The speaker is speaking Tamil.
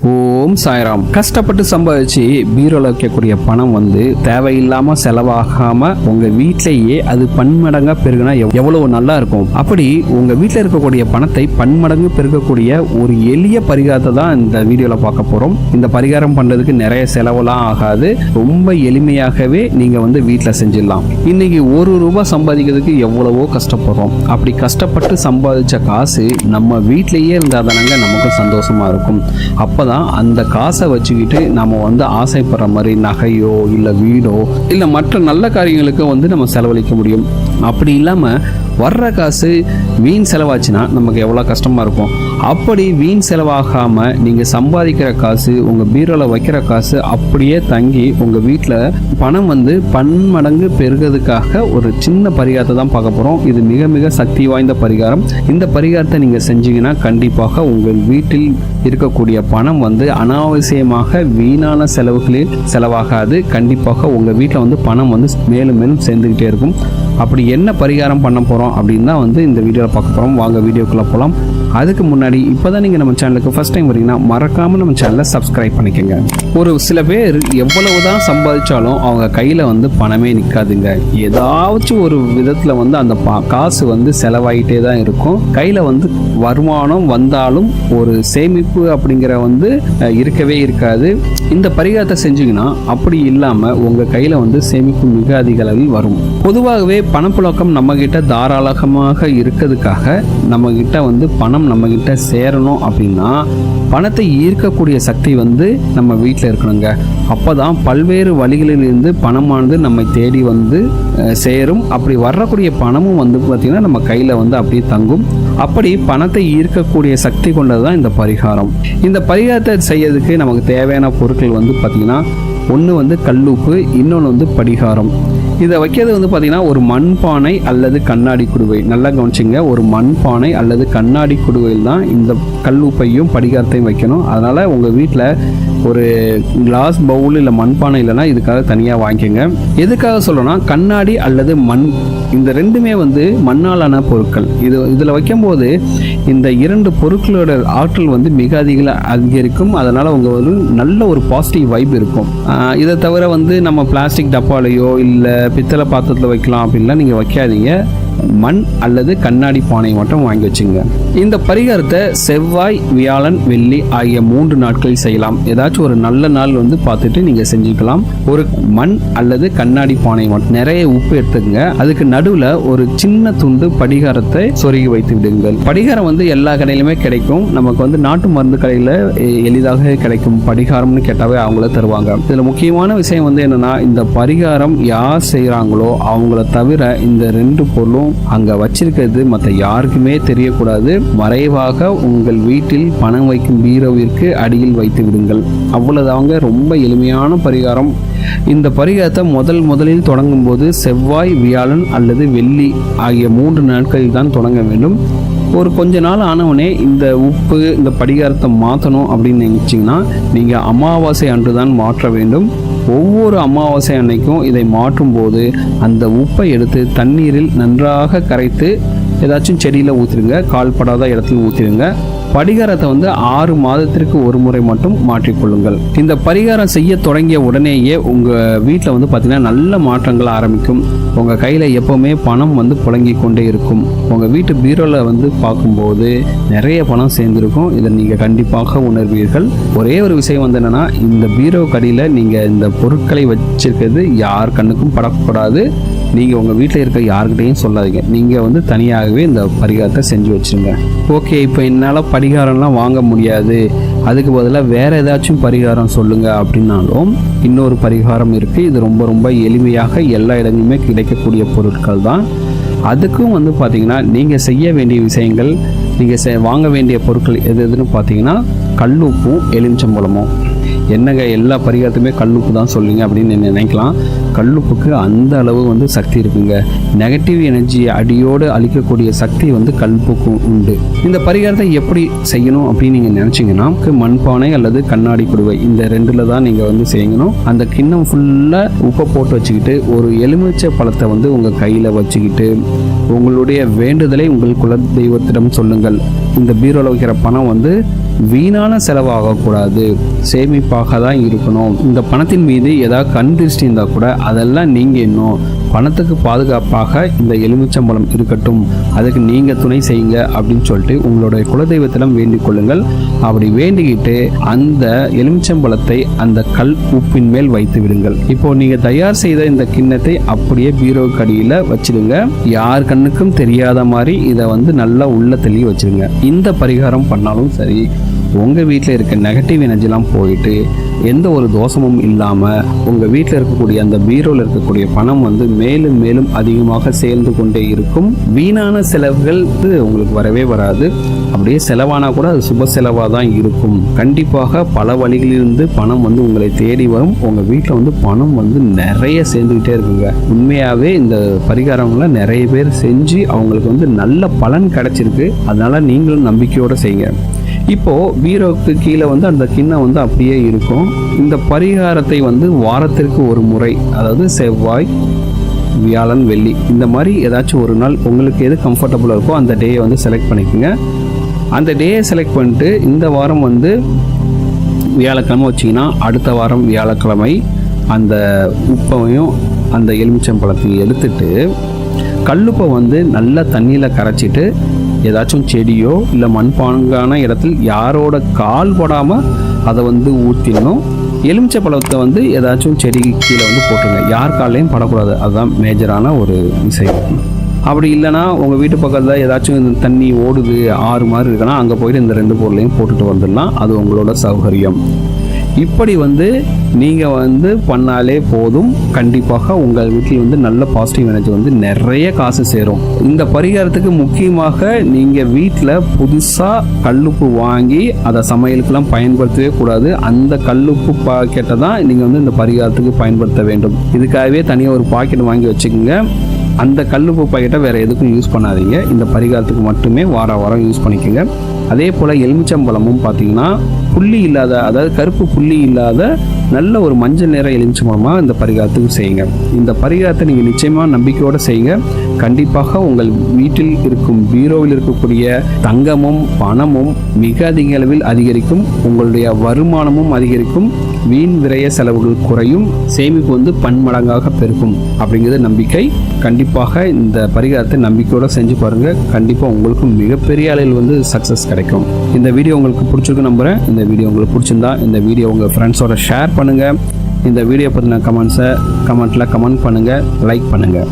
ஓம் சாய்ராம். கஷ்டப்பட்டு சம்பாதிச்சு பீரோல வைக்கக்கூடிய பணம் தேவையில்லாம செலவாகாம உங்க வீட்டிலேயே அது பன்மடங்கா பெருகுனா எவ்வளவு நல்லா இருக்கும். அப்படி உங்க வீட்டில் இருக்கக்கூடிய பணத்தை பன்மடங்கு பெருகக்கூடிய ஒரு எளிய பரிகாரத்தை தான் இந்த வீடியோல பார்க்க போறோம். இந்த பரிகாரம் பண்றதுக்கு நிறைய செலவெல்லாம் ஆகாது. ரொம்ப எளிமையாகவே நீங்க வீட்டில் செஞ்சிடலாம். இன்னைக்கு ₹1 சம்பாதிக்கிறதுக்கு எவ்வளவோ கஷ்டப்படுறோம். அப்படி கஷ்டப்பட்டு சம்பாதிச்ச காசு நம்ம வீட்டிலேயே இருந்தால் தானங்க நமக்கு சந்தோஷமா இருக்கும். அப்பதான் அந்த காசை வச்சுக்கிட்டு நம்ம ஆசைப்படுற மாதிரி நகையோ இல்லை வீடோ இல்லை மற்ற நல்ல காரியங்களுக்கு நம்ம செலவழிக்க முடியும். அப்படி இல்லாமல் வர்ற காசு வீண் செலவாச்சுன்னா நமக்கு எவ்வளோ கஷ்டமாக இருக்கும். அப்படி வீண் செலவாகாமல் நீங்கள் சம்பாதிக்கிற காசு உங்கள் பீரோவில் வைக்கிற காசு அப்படியே தங்கி உங்கள் வீட்டில் பணம் பன்மடங்கு பெருகிறதுக்காக ஒரு சின்ன பரிகாரத்தை தான் பார்க்க போகிறோம். இது மிக மிக சக்தி வாய்ந்த பரிகாரம். இந்த பரிகாரத்தை நீங்கள் செஞ்சீங்கன்னா கண்டிப்பாக உங்கள் வீட்டில் இருக்கக்கூடிய பணம் அனாவசியமாக வீணான செலவுகளில் செலவாகாது. கண்டிப்பாக உங்கள் வீட்டில் பணம் மேலும் மேலும் சேர்ந்துக்கிட்டே இருக்கும். அப்படி என்ன பரிகாரம் பண்ண போகிறோம் அப்படின்னு தான் இந்த வீடியோவில் பார்க்க போகிறோம். வாங்க வீடியோக்குள்ளே போகலாம். அதுக்கு முன்னாடி இப்போ தான் நீங்கள் நம்ம சேனலுக்கு ஃபஸ்ட் டைம் வரீங்கன்னா மறக்காமல் நம்ம சேனலை சப்ஸ்கிரைப் பண்ணிக்கோங்க. ஒரு சில பேர் எவ்வளவு தான் சம்பாதிச்சாலும் அவங்க கையில் பணமே நிற்காதுங்க. ஏதாச்சும் ஒரு விதத்தில் அந்த காசு செலவாயிட்டே தான் இருக்கும். கையில் வருமானம் வந்தாலும் ஒரு சேமிப்பு அப்படிங்கிற இருக்கவே இருக்காது. இந்த பரிகாரத்தை செஞ்சீங்கன்னா அப்படி இல்லாமல் உங்கள் கையில் சேமிப்பு மிக அதிக அளவில் வரும். பொதுவாகவே பணப்புழக்கம் நம்மகிட்ட தாராளமாக இருக்கிறதுக்காக நம்மகிட்ட பணம் நம்மகிட்ட சேரணும் அப்படின்னா பணத்தை ஈர்க்கக்கூடிய சக்தி நம்ம வீட்டில் இருக்கணுங்க. அப்போதான் பல்வேறு வழிகளிலிருந்து பணமானது நம்மை தேடி சேரும். அப்படி வரக்கூடிய பணமும் பார்த்திங்கன்னா நம்ம கையில் அப்படியே தங்கும். அப்படி பணத்தை ஈர்க்கக்கூடிய சக்தி கொண்டது தான் இந்த பரிகாரம். இந்த பரிகாரத்தை செய்யறதுக்கு நமக்கு தேவையான பொருட்கள் பார்த்திங்கன்னா ஒன்று கல்லுப்பு, இன்னொன்று படிகாரம். இதை வைக்கிறது பார்த்திங்கன்னா ஒரு மண்பானை அல்லது கண்ணாடி குடுவை. நல்லா கவனிச்சிங்க, ஒரு மண்பானை அல்லது கண்ணாடி குடுவையில் தான் இந்த கல்லுப்பையும் படிகாரத்தையும் வைக்கணும். அதனால் உங்கள் வீட்டில் ஒரு கிளாஸ் பவுல் இல்லை மண்பானை இல்லைன்னா இதுக்காக தனியாக வாங்கிக்கோங்க. எதுக்காக சொல்லணும்னா கண்ணாடி அல்லது மண் இந்த ரெண்டுமே மண்ணாலான பொருட்கள். இதில் வைக்கும்போது இந்த இரண்டு பொருட்களோட ஆற்றல் மிக அதிகரிக்கும். அதனால் உங்கள் நல்ல ஒரு பாசிட்டிவ் வைப் இருக்கும். இதை தவிர நம்ம பிளாஸ்டிக் டப்பாலையோ இல்லை பித்தளை பாத்திரத்தில் வைக்கலாம் அப்படின்லாம் நீங்கள் வைக்காதீங்க. மண் அல்லது கண்ணாடி பானை மட்டும் வாங்கி வச்சுங்க. இந்த பரிகாரத்தை செவ்வாய், வியாழன், வெள்ளி ஆகிய 3 நாட்களில் செய்யலாம். ஏதாச்சும் ஒரு நல்ல நாள் பார்த்துட்டு நீங்கள் செஞ்சுக்கலாம். ஒரு மண் அல்லது கண்ணாடி பானை மட்டும் நிறைய உப்பு எடுத்துக்கங்க. அதுக்கு நடுவில் ஒரு சின்ன துண்டு படிகாரத்தை சொருகி வைத்து விடுங்கள். படிகாரம் எல்லா கடையிலுமே கிடைக்கும். நமக்கு நாட்டு மருந்து கடையில் எளிதாக கிடைக்கும். படிகாரம்னு கேட்டாவே அவங்கள தருவாங்க. இதில் முக்கியமான விஷயம் என்னன்னா இந்த பரிகாரம் யார் செய்கிறாங்களோ அவங்கள தவிர இந்த 2 பொருளும் அங்க வச்சிருக்கிறது மற்ற யாருக்குமே தெரியக்கூடாது. மறைவாக உங்கள் வீட்டில் பணம் வைக்கும் பீரோவிற்கு அடியில் வைத்து விடுங்கள். அவ்வளவுதாங்க. ரொம்ப எளிமையான பரிகாரம். இந்த பரிகாரத்தை முதலில் தொடங்கும் போது செவ்வாய், வியாழன் அல்லது வெள்ளி ஆகிய 3 நாட்களில் தான் தொடங்க வேண்டும். ஒரு கொஞ்ச நாள் ஆனவனே இந்த உப்பு இந்த படிகாரத்தை மாற்றணும் அப்படின்னு நினைச்சிங்கன்னா நீங்கள் அமாவாசை அன்று தான் மாற்ற வேண்டும். ஒவ்வொரு அமாவாசை அன்னைக்கும் இதை மாற்றும் போது அந்த உப்பை எடுத்து தண்ணீரில் நன்றாக கரைத்து ஏதாச்சும் செடியில் ஊற்றிடுங்க. கால்படாத இடத்துல ஊற்றிடுங்க. படிகாரத்தை 6 மாதத்திற்கு ஒரு முறை மட்டும் மாற்றிக்கொள்ளுங்கள். இந்த பரிகாரம் செய்ய தொடங்கிய உடனேயே உங்கள் வீட்டில் பார்த்தீங்கன்னா நல்ல மாற்றங்கள் ஆரம்பிக்கும். உங்கள் கையில் எப்போவுமே பணம் புழங்கி கொண்டே இருக்கும். உங்கள் வீட்டு பீரோவில் பார்க்கும்போது நிறைய பணம் சேர்ந்துருக்கும். இதை நீங்கள் கண்டிப்பாக உணர்வீர்கள். ஒரே ஒரு விஷயம் என்னென்னா இந்த பீரோ கடியில் நீங்கள் இந்த பொருட்களை வச்சிருக்கிறது யார் கண்ணுக்கும் படக்கூடாது. நீங்கள் உங்கள் வீட்டில் இருக்க யாருக்கிட்டையும் சொல்லாதீங்க. நீங்கள் தனியாகவே இந்த பரிகாரத்தை செஞ்சு வச்சுருங்க. ஓகே, இப்போ என்னால் பரிகாரம்லாம் வாங்க முடியாது, அதுக்கு பதிலாக வேறு ஏதாச்சும் பரிகாரம் சொல்லுங்கள் அப்படின்னாலும் இன்னொரு பரிகாரம் இருக்குது. இது ரொம்ப ரொம்ப எளிமையாக எல்லா இடங்களுமே கிடைக்கக்கூடிய பொருட்கள் தான். அதுக்கும் பார்த்தீங்கன்னா நீங்கள் செய்ய வேண்டிய விஷயங்கள், நீங்கள் வாங்க வேண்டிய பொருட்கள் எதுன்னு பார்த்தீங்கன்னா கல்லுப்பும் எலுமிச்சம்பழமும். என்னங்க எல்லா பரிகாரத்துமே கல்லுப்பு தான் சொல்லுங்க அப்படின்னு நினைக்கலாம். கல்லுப்புக்கு அந்த அளவு சக்தி இருக்குங்க. நெகட்டிவ் எனர்ஜியை அடியோடு அழிக்கக்கூடிய சக்தி கல்லுப்புக்கு உண்டு. இந்த பரிகாரத்தை எப்படி செய்யணும் அப்படின்னு நீங்கள் நினச்சிங்கன்னா மண்பானை அல்லது கண்ணாடி குடுவை இந்த 2ல் தான் நீங்கள் செய்யணும். அந்த கிண்ணம் ஃபுல்லாக உப்பை போட்டு வச்சுக்கிட்டு ஒரு எலுமிச்சை பழத்தை உங்கள் கையில் வச்சுக்கிட்டு உங்களுடைய வேண்டுதலை உங்கள் குல தெய்வத்திடம் சொல்லுங்கள். இந்த பீரோவில் வைக்கிற பணம் வீணான செலவாகக்கூடாது, சேமிப்பாக தான் இருக்கணும். இந்த பணத்தின் மீது ஏதாவது கண் திருஷ்டி இருந்தால் கூட அதெல்லாம் நீங்க இன்னும் பணத்துக்கு பாதுகாப்பாக இந்த எலுமிச்சம்பழம் இருக்கட்டும், அதுக்கு நீங்கள் துணை செய்யுங்க அப்படின்னு சொல்லிட்டு உங்களுடைய குலதெய்வத்திடம் வேண்டிக் கொள்ளுங்கள். அப்படி வேண்டிக்கிட்டு அந்த எலுமிச்சம்பழத்தை அந்த கல் உப்பின் மேல் வைத்து விடுங்கள். இப்போ நீங்கள் தயார் செய்த இந்த கிண்ணத்தை அப்படியே பீரோ கடியில் வச்சிடுங்க. யார் கண்ணுக்கும் தெரியாத மாதிரி இதை நல்லா உள்ள தள்ளி வச்சிருங்க. இந்த பரிகாரம் பண்ணாலும் சரி, உங்கள் வீட்டில் இருக்க நெகட்டிவ் எனர்ஜிலாம் போயிட்டு எந்த ஒரு தோஷமும் இல்லாமல் உங்கள் வீட்டில் இருக்கக்கூடிய அந்த பீரோவில் இருக்கக்கூடிய பணம் மேலும் மேலும் அதிகமாக சேர்ந்து கொண்டே இருக்கும். வீணான செலவுகள் உங்களுக்கு வரவே வராது. அப்படியே செலவானா கூட அது சுப செலவாக தான் இருக்கும். கண்டிப்பாக பல வழிகளிலிருந்து பணம் உங்களை தேடி வரும். உங்கள் வீட்டில் பணம் நிறைய சேர்ந்துக்கிட்டே இருக்குங்க. உண்மையாகவே இந்த பரிகாரங்களை நிறைய பேர் செஞ்சு அவங்களுக்கு நல்ல பலன் கிடைச்சிருக்கு. அதனால நீங்களும் நம்பிக்கையோடு செய்யுங்க. இப்போ பீரோவுக்கு கீழே அந்த கிண்ணம் அப்படியே இருக்கும். இந்த பரிகாரத்தை வாரத்திற்கு ஒரு முறை, அதாவது செவ்வாய், வியாழன், வெள்ளி, இந்த மாதிரி ஏதாச்சும் ஒரு நாள் உங்களுக்கு எது கம்ஃபர்டபுளாக இருக்கோ அந்த டேயை செலக்ட் பண்ணிக்கோங்க. அந்த டேயை செலக்ட் பண்ணிட்டு இந்த வாரம் வியாழக்கிழமை வச்சிங்கன்னா அடுத்த வாரம் வியாழக்கிழமை அந்த உப்பையும் அந்த எலுமிச்சம்பழத்தையும் எடுத்துட்டு கல்லுப்பை நல்லா தண்ணியில் கரைச்சிட்டு ஏதாச்சும் செடியோ இல்லை மண்பாங்கான இடத்தில் யாரோட கால் படாமல் அதை ஊற்றிடணும். எலுமிச்சை பழத்தை ஏதாச்சும் செடி கீழே போட்டுருங்க. யார் காலையும் படக்கூடாது. அதுதான் மேஜரான ஒரு விஷயம். அப்படி இல்லைனா உங்கள் வீட்டு பக்கத்தில் ஏதாச்சும் தண்ணி ஓடுது, ஆறு மாதிரி இருக்குன்னா அங்கே போயிட்டு இந்த ரெண்டு பொருளையும் போட்டுட்டு வந்துடலாம். அது உங்களோட சௌகரியம். இப்படி நீங்கள் பண்ணாலே போதும். கண்டிப்பாக உங்கள் வீட்டில் நல்ல பாசிட்டிவ் எனர்ஜி நிறைய காசு சேரும். இந்த பரிகாரத்துக்கு முக்கியமாக நீங்கள் வீட்டில் புதுசாக கல்லுப்பு வாங்கி அதை சமையலுக்கெல்லாம் பயன்படுத்தவே கூடாது. அந்த கல்லுப்பு பாக்கெட்டை தான் நீங்கள் இந்த பரிகாரத்துக்கு பயன்படுத்த வேண்டும். இதுக்காகவே தனியாக ஒரு பாக்கெட் வாங்கி வச்சுக்கோங்க. அந்த கல்லுப்பு பாக்கெட்டை வேறு எதுக்கும் யூஸ் பண்ணாதீங்க. இந்த பரிகாரத்துக்கு மட்டுமே வாரம் யூஸ் பண்ணிக்கோங்க. அதே போல் எலுமிச்சம்பழமும் பார்த்தீங்கன்னா புள்ளி இல்லாத, அதாவது கருப்பு புள்ளி இல்லாத நல்ல ஒரு மஞ்சள் நிற எலுமிச்சம்பழமாக இந்த பரிகாரத்துக்கு செய்யுங்க. இந்த பரிகாரத்தை நீங்கள் நிச்சயமாக நம்பிக்கையோடு செய்யுங்க. கண்டிப்பாக உங்கள் வீட்டில் இருக்கும் பீரோவில் இருக்கக்கூடிய தங்கமும் பணமும் மிக அதிக அளவில் அதிகரிக்கும். உங்களுடைய வருமானமும் அதிகரிக்கும். வீண் விரய செலவுகள் குறையும். சேமிப்பு பன்மடங்காக பெருக்கும் அப்படிங்கிறது நம்பிக்கை. கண்டிப்பாக இந்த பரிகாரத்தை நம்பிக்கையோடு செஞ்சு பாருங்கள். கண்டிப்பாக உங்களுக்கு மிகப்பெரிய அளவில் சக்ஸஸ் கிடைக்கும். இந்த வீடியோ உங்களுக்கு பிடிச்சிருக்கு நம்புகிறேன். இந்த வீடியோ உங்களுக்கு பிடிச்சிருந்தா இந்த வீடியோ உங்கள் ஃப்ரெண்ட்ஸோட ஷேர் பண்ணுங்கள். இந்த வீடியோ பற்றின கமெண்ட்ஸை கமெண்ட்டில் கமெண்ட் பண்ணுங்கள், லைக் பண்ணுங்கள்.